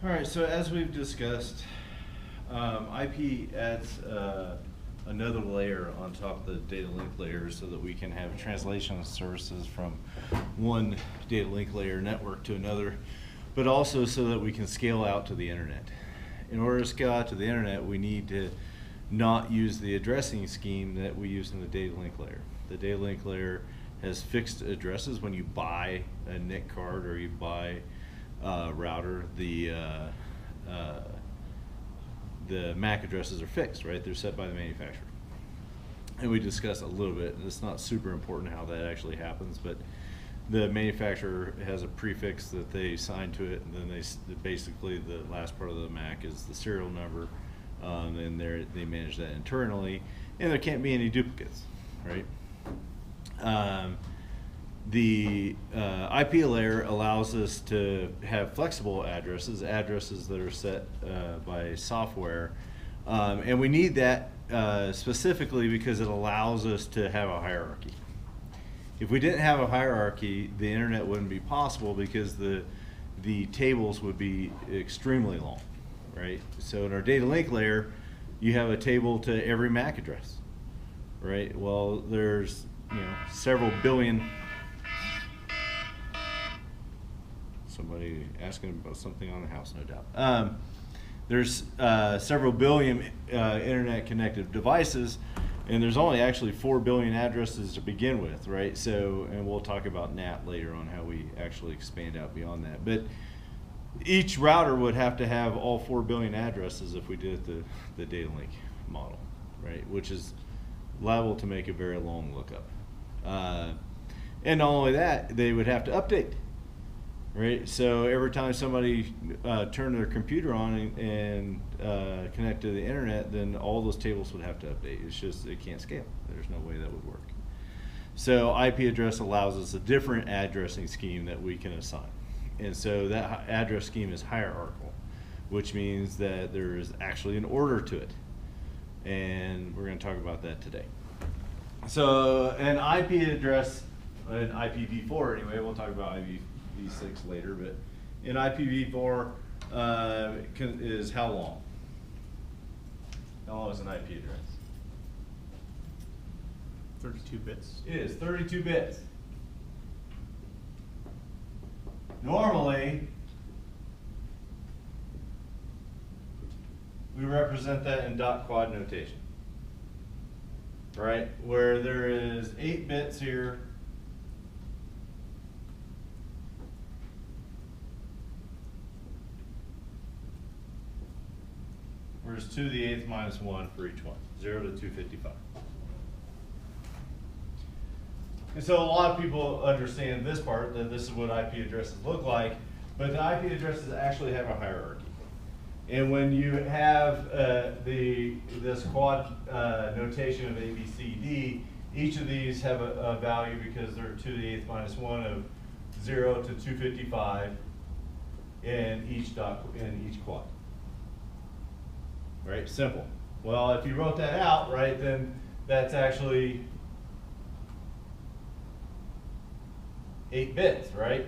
All right, so as we've discussed, IP adds another layer on top of the data link layer so that we can have translation of services from one data link layer network to another, but also so that we can scale out to the internet. In order to scale out to the internet, we need to not use the addressing scheme that we use in the data link layer. The data link layer has fixed addresses. When you buy a NIC card or you buy router, the MAC addresses are fixed, right? They're set by the manufacturer. And we discussed a little bit, and it's not super important how that actually happens, but the manufacturer has a prefix that they assign to it, and then basically the last part of the MAC is the serial number, and they manage that internally, and there can't be any duplicates, right? The IP layer allows us to have flexible addresses that are set by software, and we need that specifically because it allows us to have a hierarchy. If we didn't have a hierarchy, the internet wouldn't be possible because the tables would be extremely long, right? So in our data link layer, you have a table to every MAC address, right? Well, there's several billion. Somebody asking about something on the house, no doubt. There's several billion internet connected devices, and there's only actually 4 billion addresses to begin with, right? So, and we'll talk about NAT later on how we actually expand out beyond that. But each router would have to have all 4 billion addresses if we did the data link model, right? Which is liable to make a very long lookup. And not only that, they would have to update. Right, so every time somebody turned their computer on and connect to the internet, then all those tables would have to update. It's just, it can't scale. There's no way that would work. So IP address allows us a different addressing scheme that we can assign. And so that address scheme is hierarchical, which means that there is actually an order to it. And we're going to talk about that today. So an IP address, an IPv4 anyway, we'll talk about IPv6 later, but in IPv4 is how long? How long is an IP address? 32 bits. It is 32 bits. Normally, we represent that in dot quad notation, right? Where there is 8 bits here. Whereas 2 to the 8th minus 1 for each one, 0 to 255. And so a lot of people understand this part, that this is what IP addresses look like, but the IP addresses actually have a hierarchy. And when you have this quad notation of A, B, C, D, each of these have a value because they're 2 to the 8th minus 1 of 0 to 255 in each quad. Right, simple. Well, if you wrote that out, right, then that's actually 8 bits, right?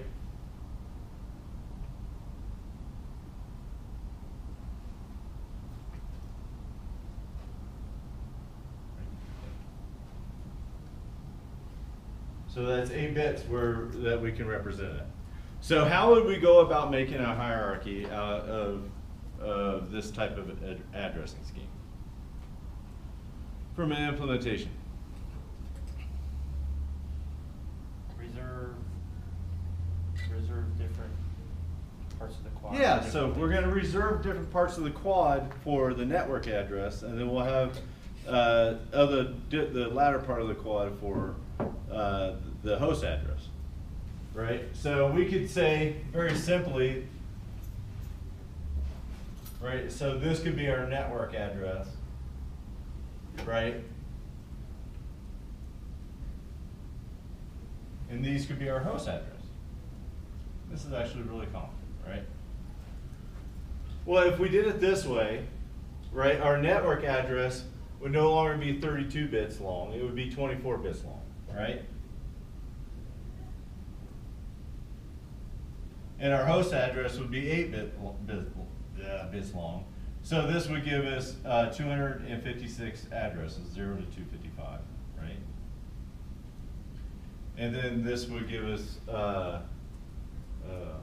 So that's 8 bits that we can represent it. So how would we go about making a hierarchy out of this type of addressing scheme from an implementation? Reserve different parts of the quad. Yeah, so we're going to reserve different parts of the quad for the network address, and then we'll have the latter part of the quad for the host address, right? So we could say very simply, right, so this could be our network address, right? And these could be our host address. This is actually really common, right? Well, if we did it this way, right, our network address would no longer be 32 bits long, it would be 24 bits long, right? and our host address would be 8 bits long. So this would give us 256 addresses, 0 to 255, right? And then this would give us a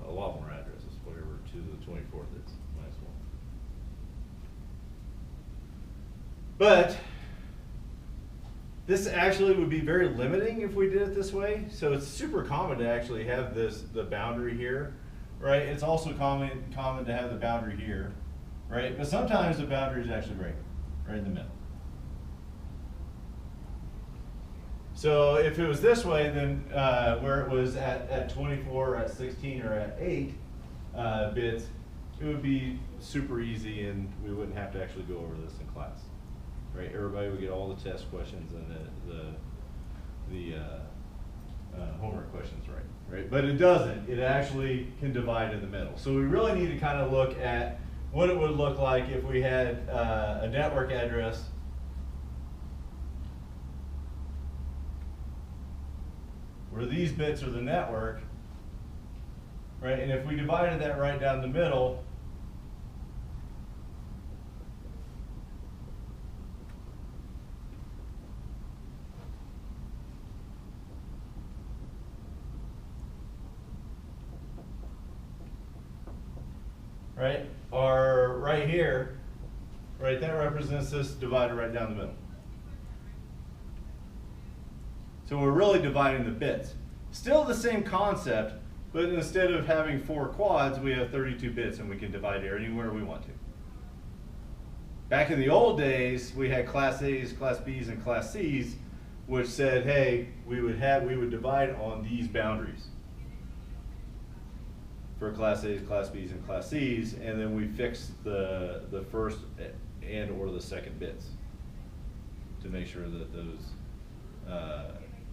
lot more addresses, whatever, to the 24th is, might as well. But this actually would be very limiting if we did it this way. So it's super common to actually have the boundary here, right? It's also common to have the boundary here, right? But sometimes the boundary is actually right in the middle. So if it was this way, then where it was at 24, at 16, or at 8 bits, it would be super easy and we wouldn't have to actually go over this in class. Right, everybody would get all the test questions and the homework questions right? But it doesn't. It actually can divide in the middle. So we really need to kind of look at what it would look like if we had a network address where these bits are the network, right? And if we divided that right down the middle, right, or right here, right, that represents this divided right down the middle. So we're really dividing the bits. Still the same concept, but instead of having 4 quads, we have 32 bits and we can divide it anywhere we want to. Back in the old days, we had Class A's, Class B's, and Class C's, which said, hey, we would divide on these boundaries for Class A's, Class B's, and Class C's, and then we fixed the first and or the second bits to make sure that those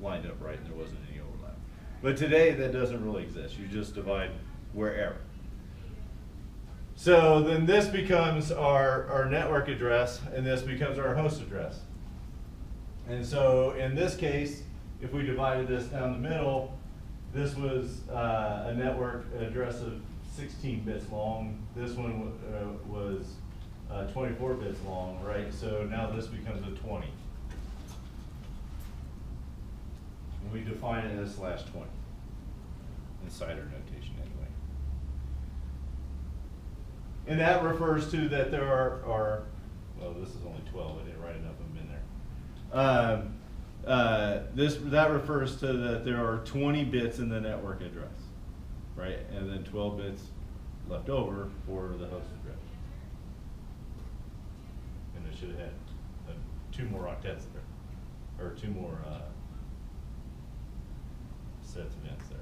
lined up right and there wasn't any overlap. But today that doesn't really exist. You just divide wherever. So then this becomes our network address and this becomes our host address. And so in this case, if we divided this down the middle, this was a network address of 16 bits long. This one was 24 bits long, right? So now this becomes a 20. And we define it as /20 in CIDR notation anyway. And that refers to that there are well, this is only 12. I didn't write enough of them in there. That refers to that there are 20 bits in the network address, right? And then 12 bits left over for the host address. And it should have had 2 more octets there, or 2 more sets of ends there.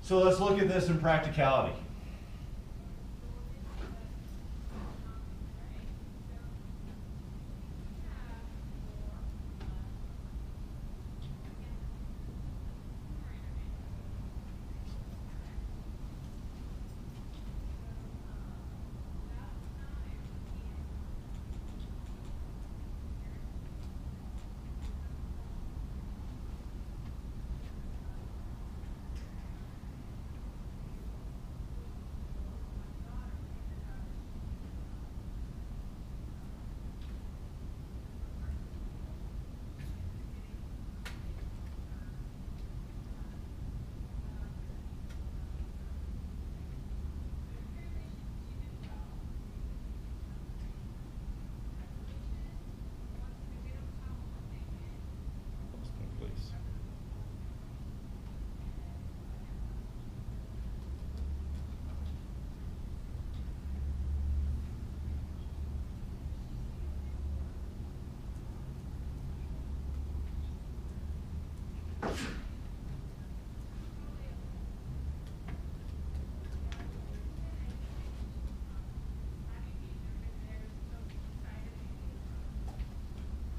So let's look at this in practicality.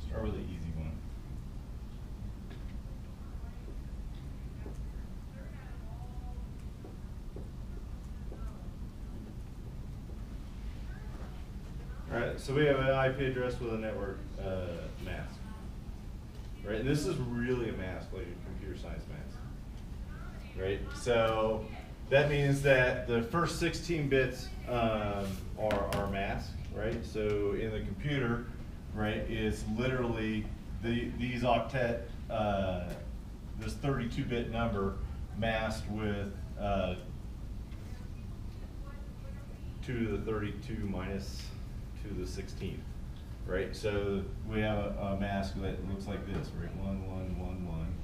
Start with the easy one. All right, so we have an IP address with a network mask. Right, and this is really a mask, like a computer science mask. right? So that means that the first 16 bits are masked, right? So in the computer, right, it's literally these octet, this 32-bit number masked with 2 to the 32 minus 2 to the 16th, right? So we have a mask that looks like this, right? 1, 1, 1, 1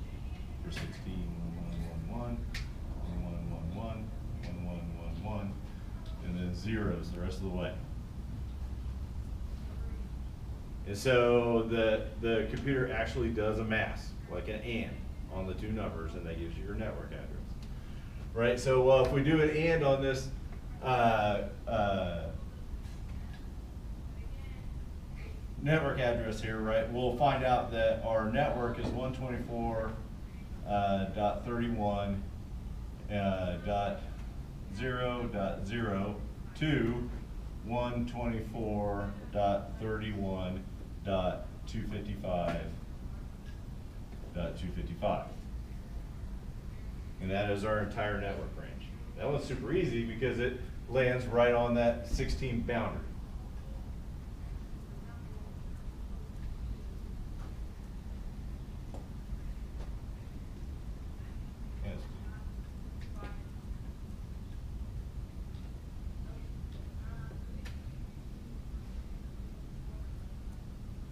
for 16, 1, 1, 1, 1, 1, 1, 1, 1, 1, 1, 1, and then zeros the rest of the way. And so the computer actually does a mask, like an AND on the two numbers, and that gives you your network address. Right, so if we do an AND on this network address here, right, we'll find out that our network is 124.0.0 to 124.31.255.255. And that is our entire network range. That one's super easy because it lands right on that 16 boundary. Yes.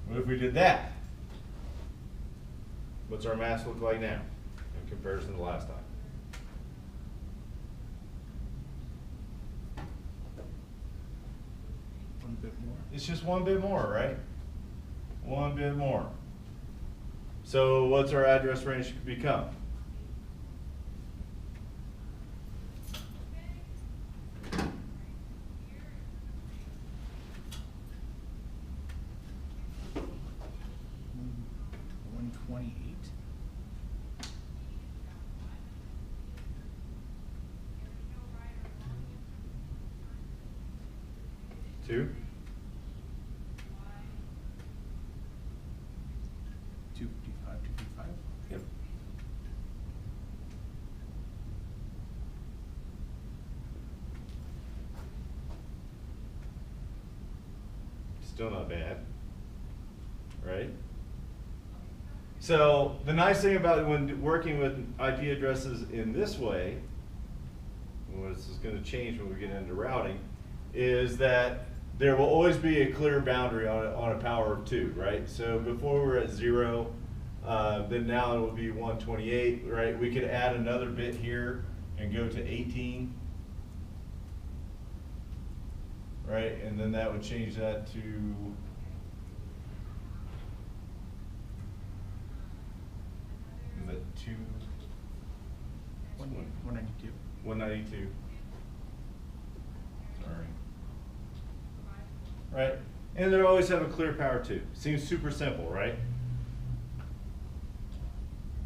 What if we did that? What's our mask look like now in comparison to last time? One bit more. It's just one bit more, right? One bit more. So what's our address range become? One 128. Two? 255, 255. Yep. Still not bad, right? So the nice thing about when working with IP addresses in this way, and this is going to change when we get into routing, is that there will always be a clear boundary on a power of 2, right? So before we're at 0, then now it will be 128, right? We could add another bit here and go to 18, right? And then that would change that to is that 2? 192. 192. Sorry. Right? And they always have a clear power 2. Seems super simple, right?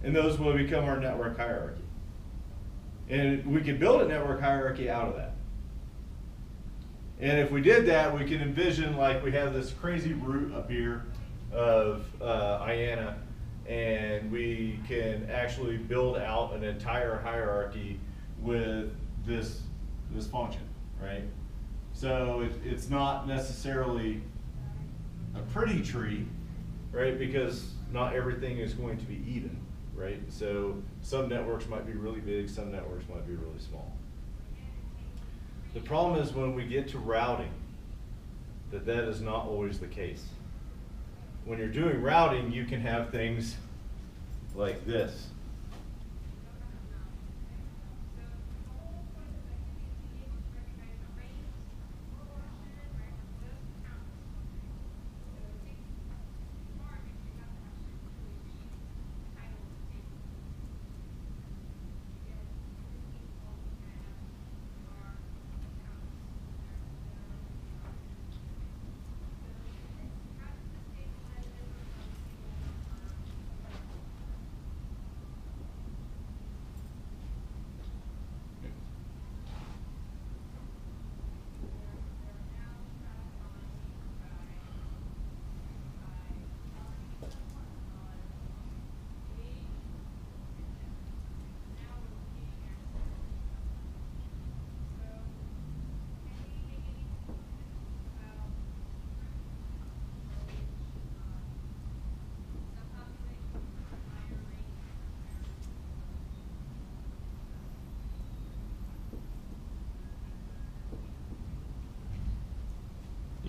And those will become our network hierarchy. And we could build a network hierarchy out of that. And if we did that, we can envision like we have this crazy root up here of IANA, and we can actually build out an entire hierarchy with this function, right? So it's not necessarily a pretty tree, right? Because not everything is going to be even, right? So some networks might be really big, some networks might be really small. The problem is when we get to routing, that is not always the case. When you're doing routing, you can have things like this.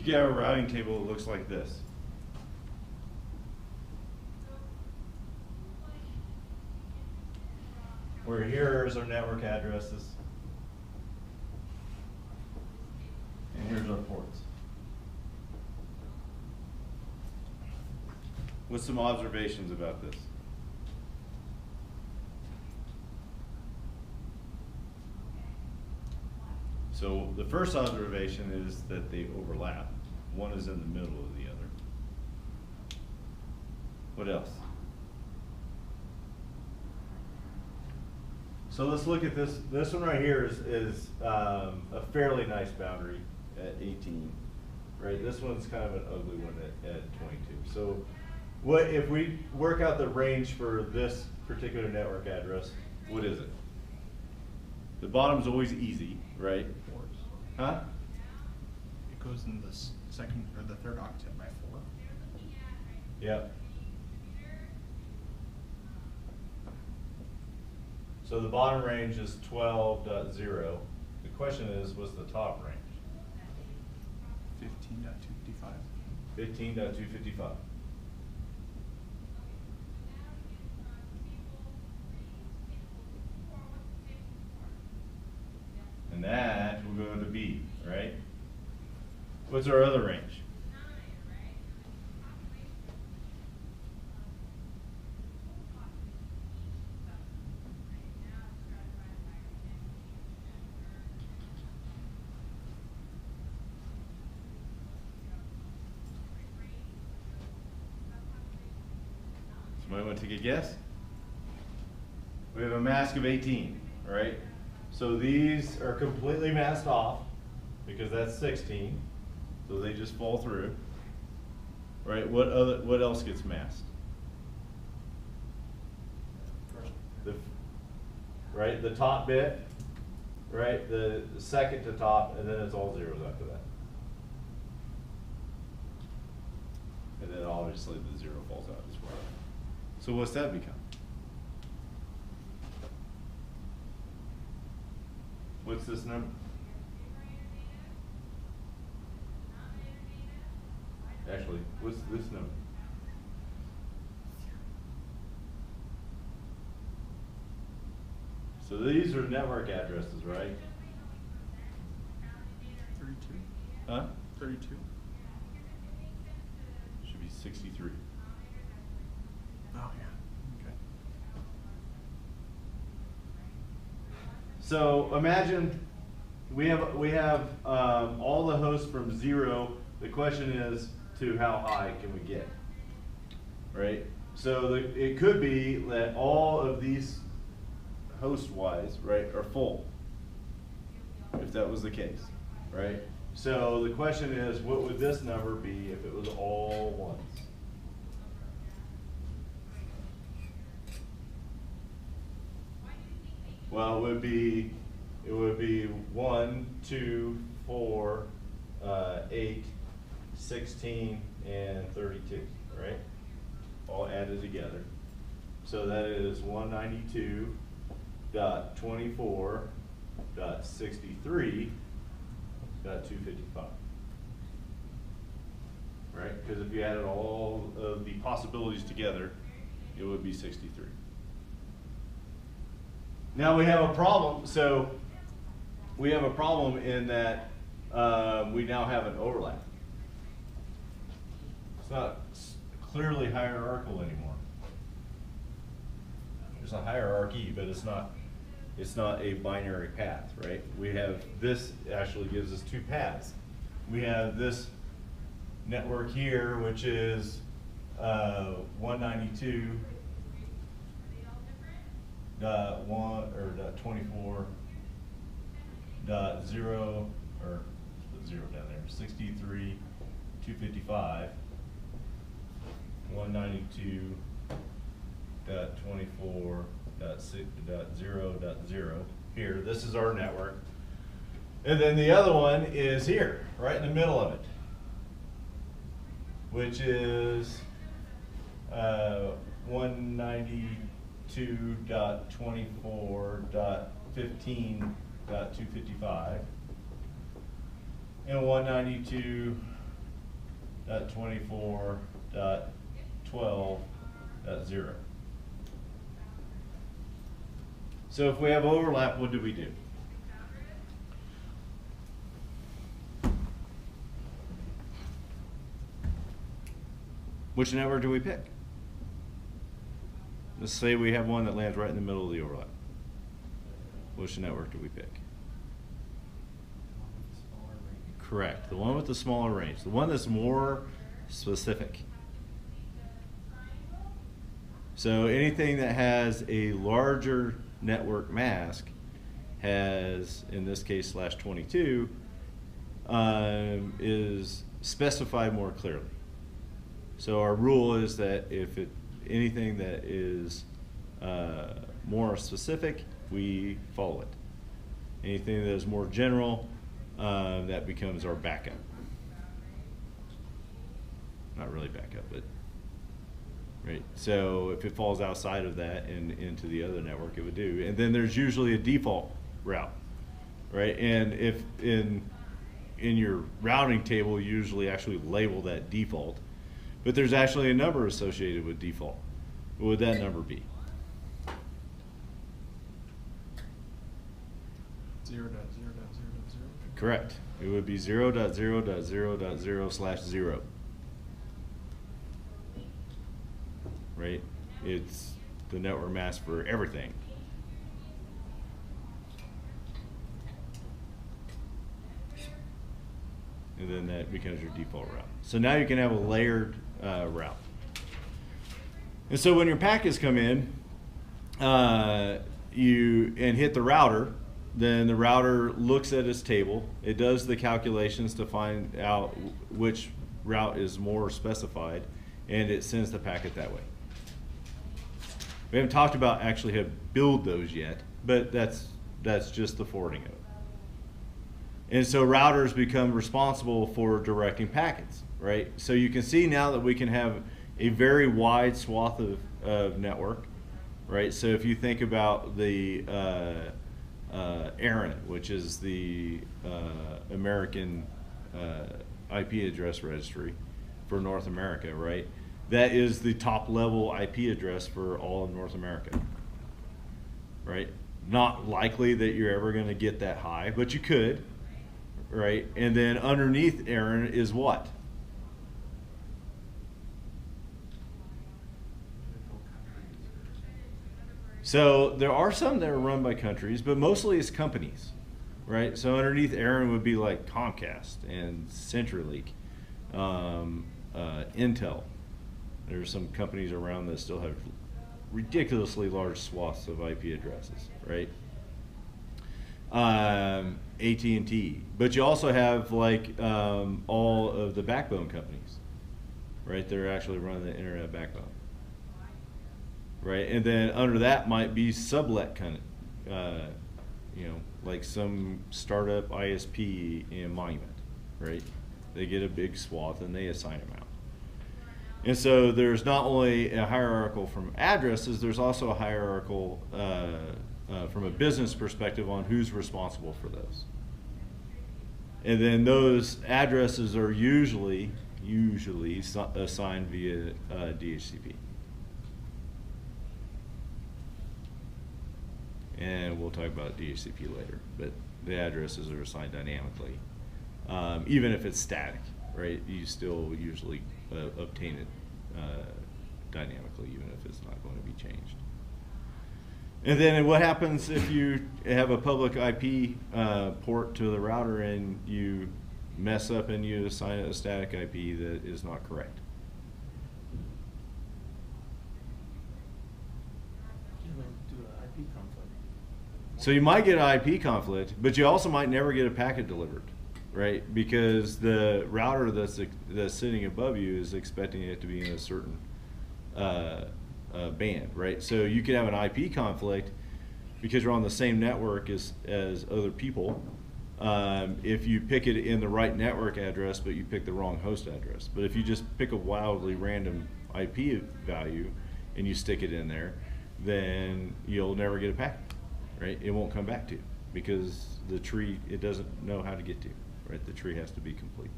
you have a routing table that looks like this. Where here's our network addresses. And here's our ports. What's some observations about this? So the first observation is that they overlap. One is in the middle of the other. What else? So let's look at this. This one right here is a fairly nice boundary at 18, right? This one's kind of an ugly one at 22. So what if we work out the range for this particular network address, what is it? The bottom's always easy, right? Fours. Huh? It goes in the second or the third octet by 4. Yep. So the bottom range is 12.0. The question is, what's the top range? 15.255. 15.255. And that will go into B, right? What's our other range? Somebody want to take a guess? We have a mask of 18, right? So these are completely masked off because that's 16. So they just fall through. Right? What else gets masked? Right? The top bit, right? The second to top, and then it's all zeros after that. And then obviously the 0 falls out as well. So what's that become? What's this number? Actually, what's this number? So these are network addresses, right? 32. Huh? 32. Should be 63. Oh, yeah. Okay. So imagine we have all the hosts from 0. The question is to how high can we get, right? So it could be that all of these host-wise, right, are full, if that was the case, right? So the question is, what would this number be if it was all ones? Well, it would be 1, 2, 4, 8, 16, and 32, right? All added together. So that is 192.24.63.255. Right? Because if you added all of the possibilities together, it would be 63. Now we have a problem. So we have a problem in that we now have an overlap. It's not clearly hierarchical anymore. There's a hierarchy, but it's not a binary path, right? We have this actually gives us 2 paths. We have this network here, which is 192.1 or .24.0 or put 0 down there. 63.255. 192.24.0.0 here. This is our network. And then the other one is here, right in the middle of it, which is 192.24.15.255 and 192.24.15.255. 2018lec10. So if we have overlap, what do we do? Which network do we pick? Let's say we have one that lands right in the middle of the overlap. Which network do we pick? Correct, the one with the smaller range, the one that's more specific. So anything that has a larger network mask has, in this case, /22, is specified more clearly. So our rule is that if anything that is more specific, we follow it. Anything that is more general, that becomes our backup. Not really backup, but right. So if it falls outside of that and into the other network, it would do. And then there's usually a default route, right? And if in your routing table, you usually actually label that default, but there's actually a number associated with default. What would that number be? 0.0.0.0. Correct. It would be 0.0.0.0/0. Right? It's the network mask for everything. And then that becomes your default route. So now you can have a layered route. And so when your packets come in, you hit the router, then the router looks at its table. It does the calculations to find out which route is more specified, and it sends the packet that way. We haven't talked about actually how to build those yet, but that's just the forwarding of it. And so routers become responsible for directing packets, right? So you can see now that we can have a very wide swath of network, right? So if you think about the ARIN, which is the American IP address registry for North America, right? That is the top level IP address for all of North America, right? Not likely that you're ever going to get that high, but you could, right? And then underneath ARIN is what? So there are some that are run by countries, but mostly it's companies, right? So underneath ARIN would be like Comcast and CenturyLink, Intel. There's some companies around that still have ridiculously large swaths of IP addresses, right? AT&T, but you also have like all of the backbone companies, right? They're actually running the internet backbone, right? And then under that might be sublet kind of, like some startup ISP in Monument, right? They get a big swath and they assign them out. And so there's not only a hierarchical from addresses, there's also a hierarchical from a business perspective on who's responsible for those. And then those addresses are usually assigned via DHCP. And we'll talk about DHCP later, but the addresses are assigned dynamically. Even if it's static, right? You still usually obtain it dynamically, even if it's not going to be changed. And then what happens if you have a public IP port to the router and you mess up and you assign it a static IP that is not correct? You might do an IP conflict. So you might get an IP conflict, but you also might never get a packet delivered, right? Because the router that's sitting above you is expecting it to be in a certain band, right? So you could have an IP conflict because you're on the same network as other people. If you pick it in the right network address, but you pick the wrong host address. But if you just pick a wildly random IP value and you stick it in there, then you'll never get a packet, right? It won't come back to you because the tree, it doesn't know how to get to you, right? The tree has to be complete.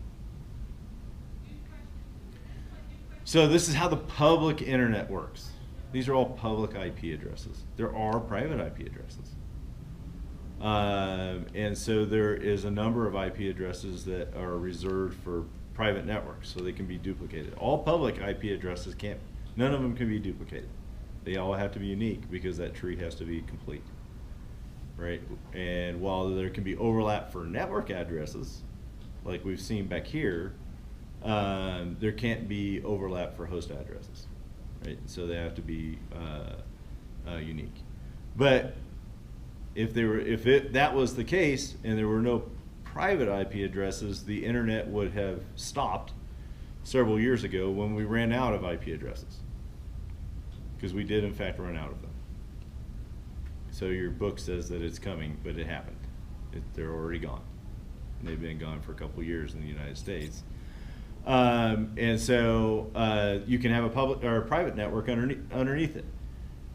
So this is how the public internet works. These are all public IP addresses. There are private IP addresses. And so there is a number of IP addresses that are reserved for private networks, so they can be duplicated. All public IP addresses can't, none of them can be duplicated. They all have to be unique because that tree has to be complete, right? And while there can be overlap for network addresses, like we've seen back here, there can't be overlap for host addresses, right? So they have to be unique. But if that was the case and there were no private IP addresses, the internet would have stopped several years ago when we ran out of IP addresses, because we did in fact run out of them. So your book says that it's coming, but it happened. They're already gone. And they've been gone for a couple years in the United States. And so you can have a public or a private network underneath it,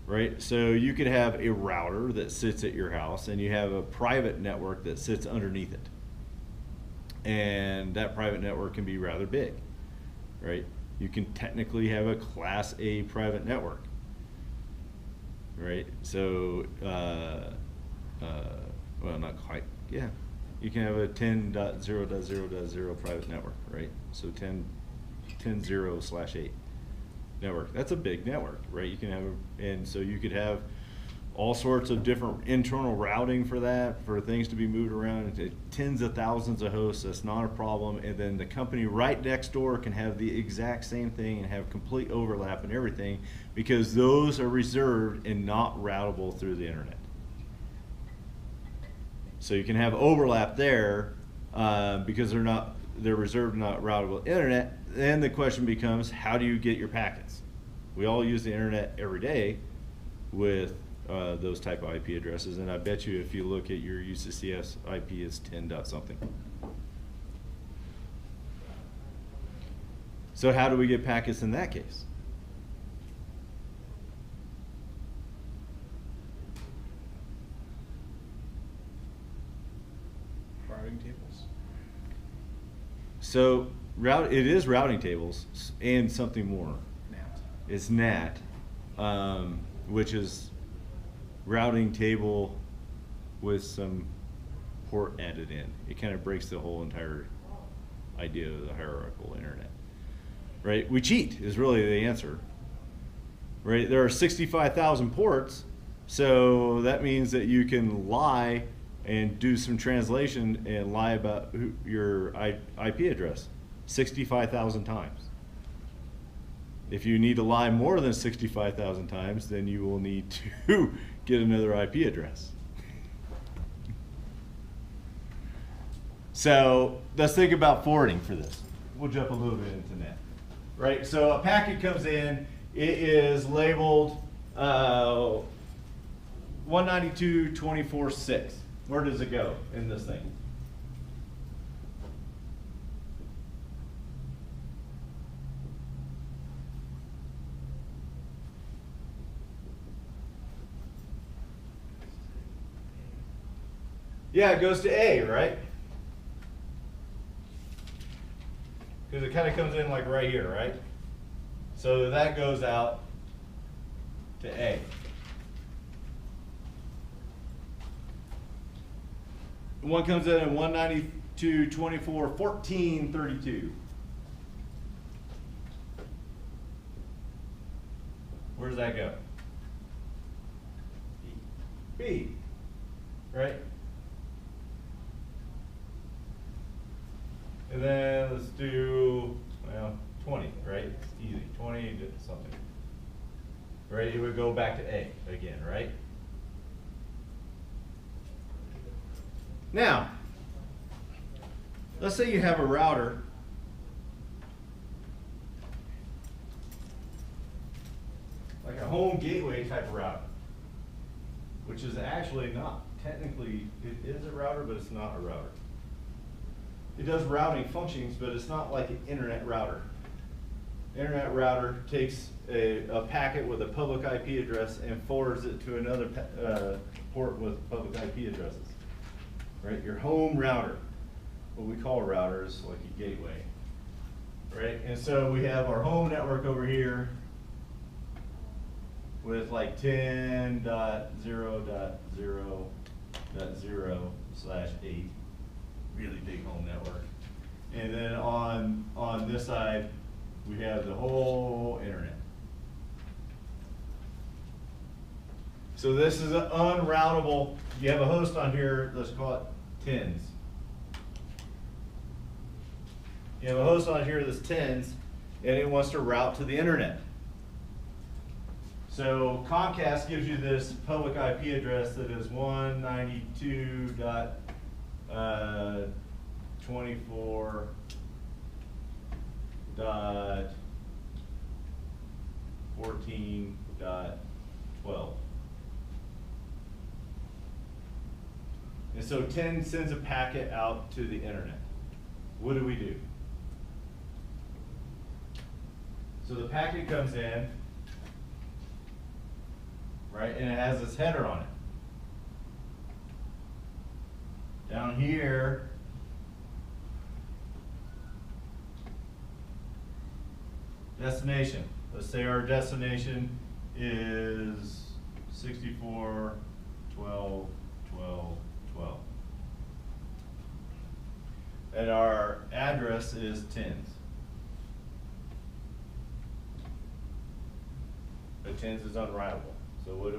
right? So you could have a router that sits at your house, and you have a private network that sits underneath it. And that private network can be rather big, right? You can technically have a Class A private network, right? So, well, not quite, yeah. You can have a 10.0.0.0 private network, right? So 10.0/8 network. That's a big network, right? You can have, and so you could have all sorts of different internal routing for that, for things to be moved around into tens of thousands of hosts. That's not a problem. And then the company right next door can have the exact same thing and have complete overlap and everything, because those are reserved and not routable through the internet. So you can have overlap there because they're reserved, not routable internet. Then the question becomes, how do you get your packets? We all use the internet every day with those type of IP addresses, and I bet you if you look at your UCCS IP, it's 10 dot something. So how do we get packets in that case? Routing tables. So it is routing tables and something more. NAT. It's NAT, which is routing table with some port added in. It kind of breaks the whole entire idea of the hierarchical internet, right? We cheat is really the answer, right? There are 65,000 ports, so that means that you can lie and do some translation and lie about your IP address 65,000 times. If you need to lie more than 65,000 times, then you will need to get another IP address. So let's think about forwarding for this. We'll jump a little bit into that. Right, so a packet comes in, it is labeled 192.24.6. Where does it go in this thing? Yeah, it goes to A, right? Because it kind of comes in like right here, right? So that goes out to A. One comes in at 192.24.14.32. Where does that go? B, right? And then let's do, well, 20, right? It's easy, 20 to something. Right, it would go back to A again, right? Now, let's say you have a router like a home gateway type of router, which is actually not, technically, it is a router, but it's not a router. It does routing functions, but it's not like an internet router. Internet router takes a packet with a public IP address and forwards it to another port with public IP addresses. Right, your home router, what we call a router is like a gateway. right? And so we have our home network over here with like 10.0.0.0/8, really big home network. And then on this side, we have the whole internet. So this is an unroutable, you have a host on here, let's call it tens. You have a host on here that's tens, and it wants to route to the internet. So Comcast gives you this public IP address that is 192.24.14.12. And so 10 sends a packet out to the internet. What do we do? So the packet comes in, right, and it has this header on it. Down here, destination. Let's say our destination is 64.12.12.12. And our address is tens. But tens is unwritable. So what do?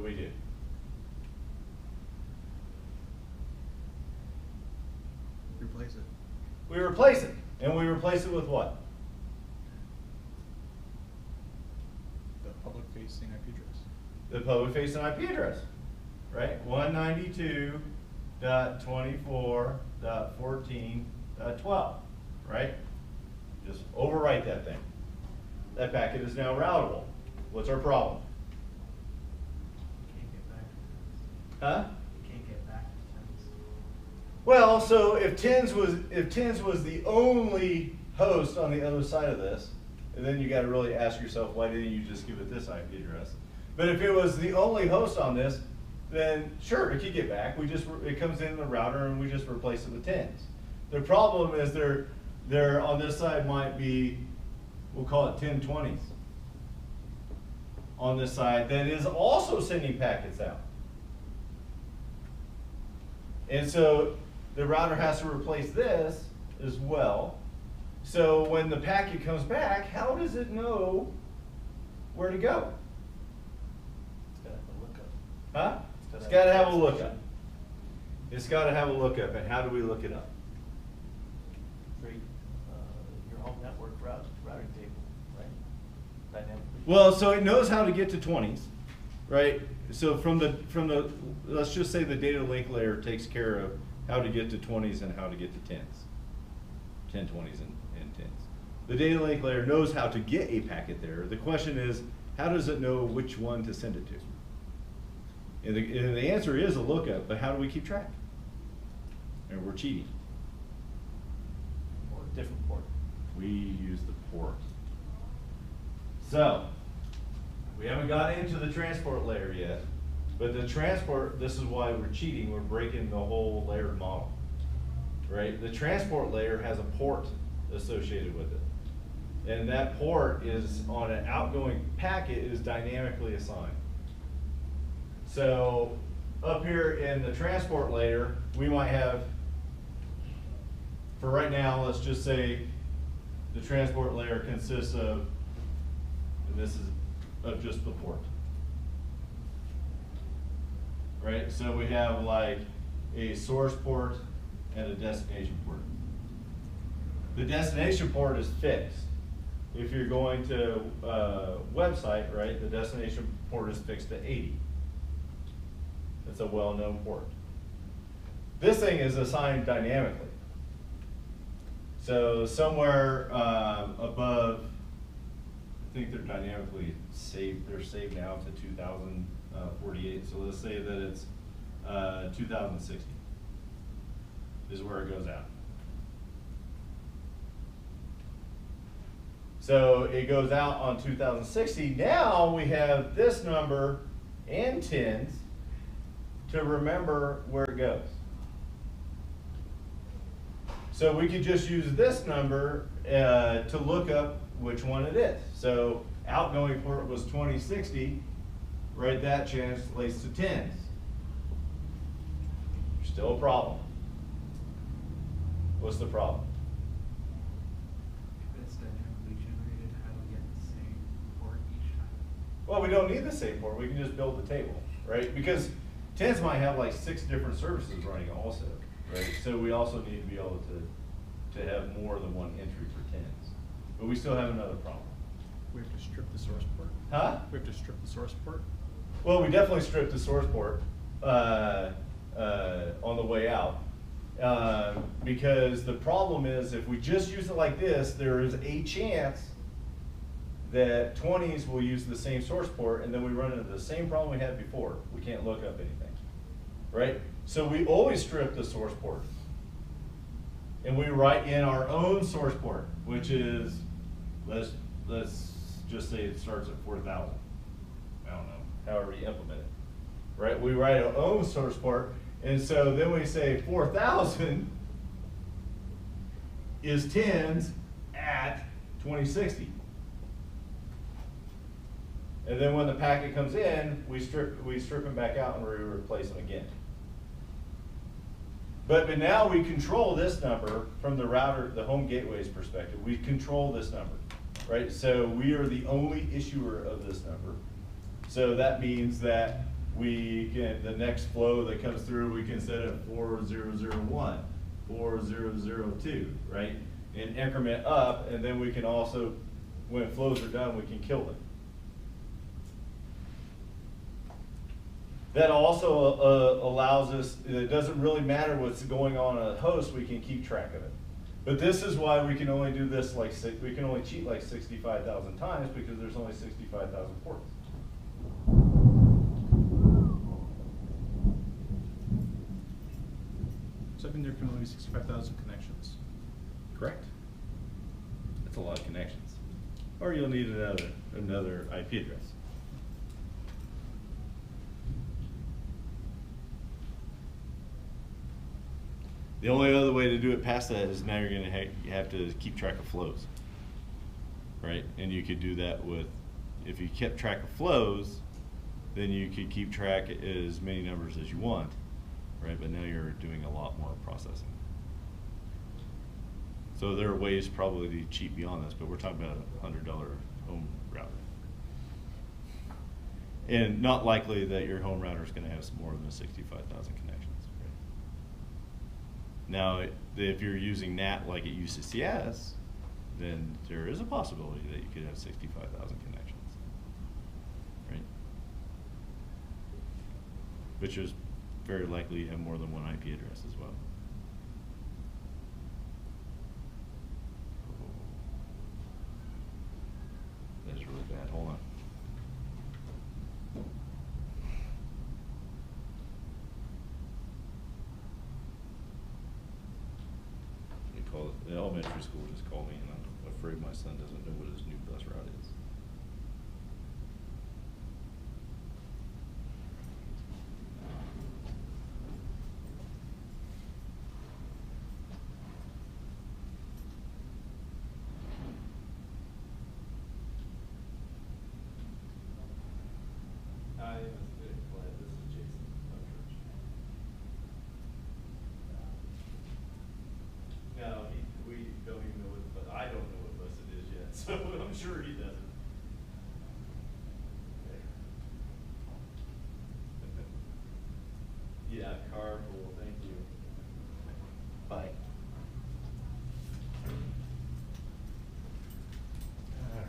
Replace it. We replace it. And we replace it with what? The public facing IP address. The public facing IP address, right? 192.24.14.12, right? Just overwrite that thing. That packet is now routable. What's our problem? You can't get back. Huh? You can't get back to tens. Well, so if tens was the only host on the other side of this, and then you got to really ask yourself, why didn't you just give it this IP address? But if it was the only host on this, then sure, it could get back. It comes in the router and we just replace it with tens. The problem is there on this side might be, we'll call it 1020s. On this side that is also sending packets out. And so the router has to replace this as well. So when the packet comes back, how does it know where to go? It's gotta have a lookup. Huh? It's got to have a lookup. It's got to have a lookup. And how do we look it up? Create your home network routing table, right? Dynamically. Well, so it knows how to get to 20s, right? So from the let's just say the data link layer takes care of how to get to 20s and how to get to 10s. 10, 20s, and 10s. The data link layer knows how to get a packet there. The question is, how does it know which one to send it to? And the answer is a lookup, but how do we keep track? And we're cheating. Or a different port. We use the port. So, we haven't got into the transport layer yet, but the transport, this is why we're cheating, we're breaking the whole layered model, right? The transport layer has a port associated with it. And that port is on an outgoing packet is dynamically assigned. So, up here in the transport layer, we might have, for right now, let's just say the transport layer consists of, and this is of just the port. Right? So we have like a source port and a destination port. The destination port is fixed. If you're going to a website, right, the destination port is fixed to 80. It's a well-known port. This thing is assigned dynamically. So somewhere above, I think they're dynamically saved. They're saved now to 2048. So let's say that it's 2060 is where it goes out. So it goes out on 2060. Now we have this number and tens to remember where it goes. So we could just use this number to look up which one it is. So outgoing port was 2060, right? That translates to 10s. Still a problem. What's the problem? If it's dynamically generated, how do we get the same port each time? Well, we don't need the same port. We can just build the table, right? Because 10s might have like 6 different services running also, right? So we also need to be able to have more than one entry for 10s. But we still have another problem. We have to strip the source port? Huh? We have to strip the source port? Well, we definitely stripped the source port on the way out. Because the problem is if we just use it like this, there is a chance that 20s will use the same source port, and then we run into the same problem we had before. We can't look up anything, right? So we always strip the source port. And we write in our own source port, which is, let's just say it starts at 4,000. I don't know, however you implement it, right? We write our own source port, and so then we say 4,000 is 10s at 2060. And then when the packet comes in, we strip them back out and we replace them again. But now we control this number from the router, the home gateway's perspective. We control this number, right? So we are the only issuer of this number. So that means that we can, the next flow that comes through, we can set it at 4001, 4002, right? And increment up, and then we can also, when flows are done, we can kill them. That also allows us, it doesn't really matter what's going on a host, we can keep track of it. But this is why we can only do this like, we can only cheat like 65,000 times because there's only 65,000 ports. So I mean there can only be 65,000 connections. Correct. That's a lot of connections. Or you'll need another IP address. The only other way to do it past that is now you're going to you have to keep track of flows, right? And you could do that with, if you kept track of flows, then you could keep track as many numbers as you want, right? But now you're doing a lot more processing. So there are ways probably to cheat beyond this, but we're talking about a $100 home router. And not likely that your home router is going to have more than 65,000 connections. Now, if you're using NAT like at UCCS, then there is a possibility that you could have 65,000 connections, right? Which is very likely you have more than one IP address as well. That's really bad. Hold on. The elementary school just called me, and I'm afraid my son doesn't know what his new bus route is. Hi, Mr. Glad. This is Jason from church. No, we don't even know what, but I don't know what bus it is yet, so I'm sure he doesn't. Yeah, carpool, thank you. Bye. All right.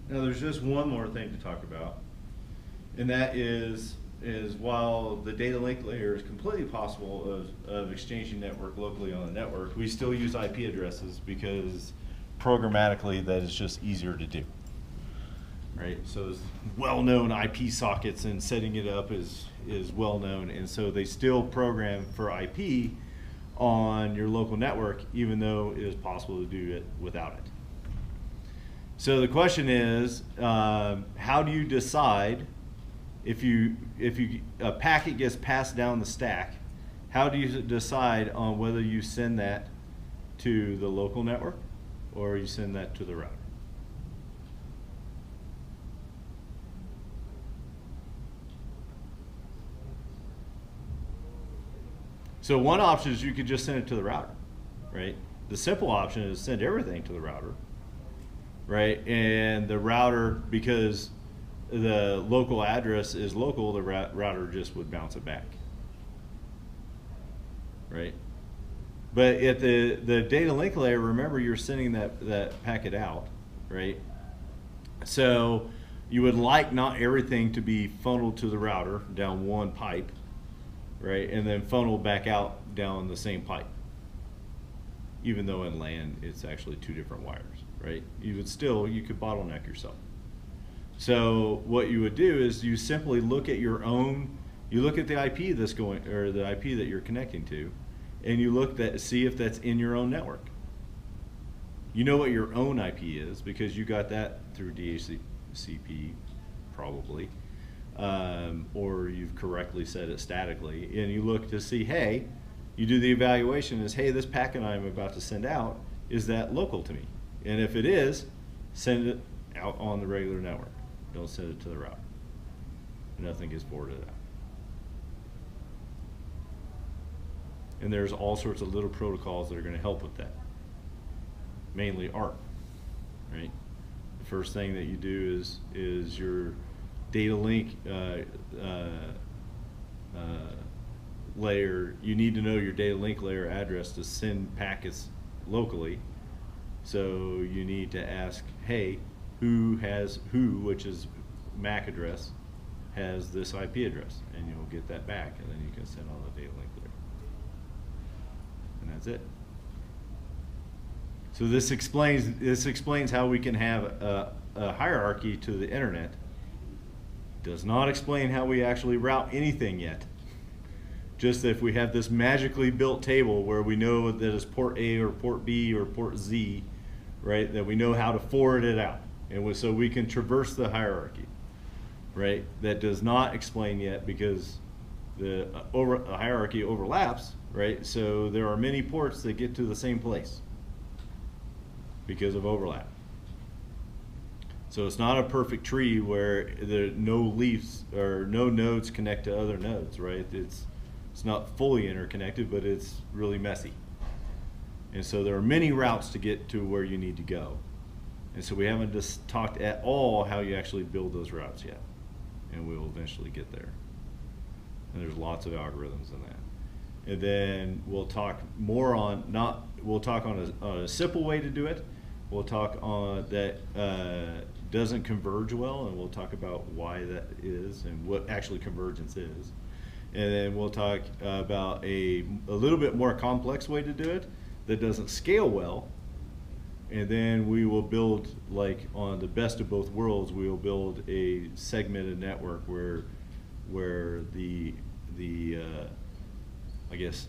Now, there's just one more thing to talk about, and that is while the data link layer is completely possible of exchanging network locally on the network, we still use IP addresses because programmatically that is just easier to do, right? So there's well-known IP sockets, and setting it up is well-known, and so they still program for IP on your local network, even though it is possible to do it without it. So the question is, how do you decide if a packet gets passed down the stack? How do you decide on whether you send that to the local network or you send that to the router? So one option is you could just send it to the router, right? The simple option is send everything to the router, right? And the router, because the local address is local, the router just would bounce it back, right? But at the data link layer, remember you're sending that packet out, right? So you would like not everything to be funneled to the router down one pipe, right? And then funneled back out down the same pipe. Even though in LAN it's actually two different wires, right? You could bottleneck yourself. So what you would do is you simply look at you look at the IP that's going, or the IP that you're connecting to, and you see if that's in your own network. You know what your own IP is because you got that through DHCP, probably, or you've correctly set it statically, and you look to see, hey, you do the evaluation as, hey, this packet I'm about to send out, is that local to me? And if it is, send it out on the regular network. Don't send it to the router. Nothing gets forwarded out. And there's all sorts of little protocols that are going to help with that. Mainly ARP, right? The first thing that you do is your data link layer. You need to know your data link layer address to send packets locally. So you need to ask, hey, who, which is MAC address, has this IP address, and you'll get that back, and then you can send on the data link layer. And that's it. So this explains how we can have a hierarchy to the internet. Does not explain how we actually route anything yet. Just if we have this magically built table where we know that it's port A or port B or port Z, right? That we know how to forward it out, and so we can traverse the hierarchy, right? That does not explain yet because the hierarchy overlaps, right? So there are many ports that get to the same place because of overlap. So it's not a perfect tree where no leaves or no nodes connect to other nodes, right? It's not fully interconnected, but it's really messy. And so there are many routes to get to where you need to go. And so we haven't just talked at all how you actually build those routes yet. And we'll eventually get there. And there's lots of algorithms in that. And then we'll talk more on, we'll talk on a simple way to do it. We'll talk on that doesn't converge well, and we'll talk about why that is and what actually convergence is. And then we'll talk about a little bit more complex way to do it that doesn't scale well. And then we will build, like on the best of both worlds, we will build a segmented network where the I guess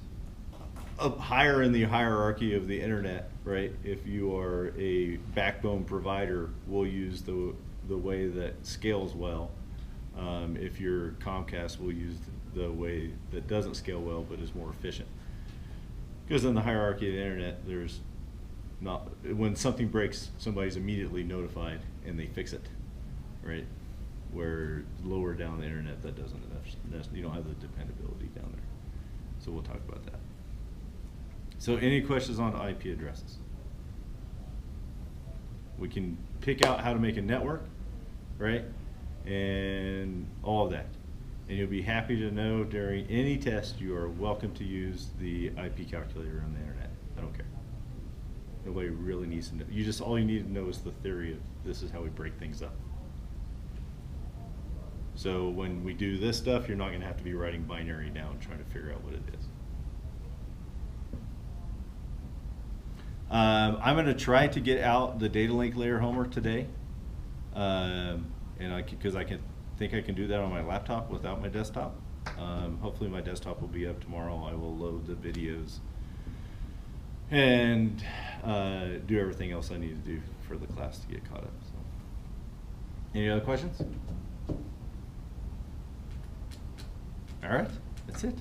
up higher in the hierarchy of the internet, right? If you are a backbone provider, we'll use the way that scales well. If you're Comcast, we'll use the way that doesn't scale well but is more efficient. Because in the hierarchy of the internet, there's not, when something breaks, somebody's immediately notified and they fix it, right? Where lower down the internet, that doesn't, you don't have the dependability down there. So we'll talk about that. So any questions on IP addresses? We can pick out how to make a network, right? And all of that. And you'll be happy to know during any test you are welcome to use the IP calculator on the internet. I don't care. Nobody really needs to know. All you need to know is the theory of this is how we break things up. So when we do this stuff, you're not going to have to be writing binary down trying to figure out what it is. I'm going to try to get out the data link layer homework today, and because I think I can do that on my laptop without my desktop. Hopefully my desktop will be up tomorrow. I will load the videos and do everything else I need to do for the class to get caught up. So, any other questions? All right, that's it.